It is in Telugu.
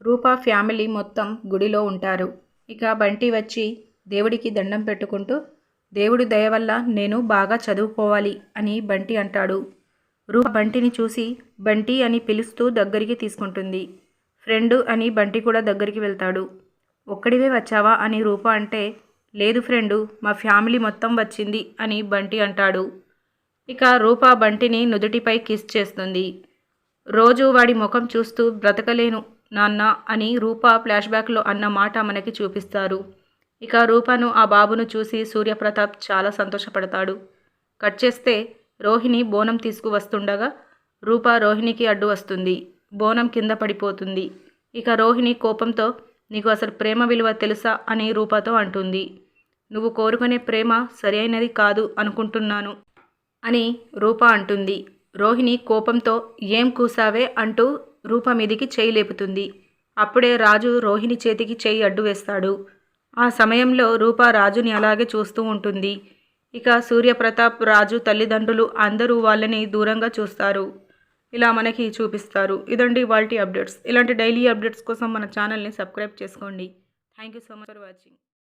రూపా ఫ్యామిలీ మొత్తం గుడిలో ఉంటారు. ఇక బంటి వచ్చి దేవుడికి దండం పెట్టుకుంటూ, దేవుడి దయ వల్ల నేను బాగా చదువుకోవాలి అని బంటి అంటాడు. రూప బంటిని చూసి బంటి అని పిలుస్తూ దగ్గరికి తీసుకుంటుంది. ఫ్రెండు అని బంటి కూడా దగ్గరికి వెళ్తాడు. ఒక్కడివే వచ్చావా అని రూప అంటే, లేదు ఫ్రెండు, మా ఫ్యామిలీ మొత్తం వచ్చింది అని బంటి అంటాడు. ఇక రూప బంటిని నుదుటిపై కిస్ చేస్తుంది. రోజు వాడి ముఖం చూస్తూ బ్రతకలేను నాన్న అని రూప ఫ్లాష్బ్యాక్లో అన్న మాట మనకి చూపిస్తారు. ఇక రూపను ఆ బాబును చూసి సూర్యప్రతాప్ చాలా సంతోషపడతాడు. కట్ చేస్తే రోహిణి బోనం తీసుకువస్తుండగా రూప రోహిణికి అడ్డు వస్తుంది. బోనం కింద పడిపోతుంది. ఇక రోహిణి కోపంతో, నీకు అసలు ప్రేమ విలువ తెలుసా అని రూపతో అంటుంది. నువ్వు కోరుకునే ప్రేమ సరి అయినది కాదు అనుకుంటున్నాను అని రూప అంటుంది. రోహిణి కోపంతో, ఏం కూసావే అంటూ రూప మీదికి చేయి లేపుతుంది. అప్పుడే రాజు రోహిణి చేతికి చేయి అడ్డు వేస్తాడు. ఆ సమయంలో రూప రాజుని అలాగే చూస్తూ ఉంటుంది. ఇక సూర్యప్రతాప్, రాజు తల్లిదండ్రులు అందరూ వాళ్ళని దూరంగా చూస్తారు. ఇలా మనకి చూపిస్తారు. ఇదండి ఇవాల్టి అప్డేట్స్. ఇలాంటి డైలీ అప్డేట్స్ కోసం మన ఛానల్ని సబ్స్క్రైబ్ చేసుకోండి. Thank you so much for watching.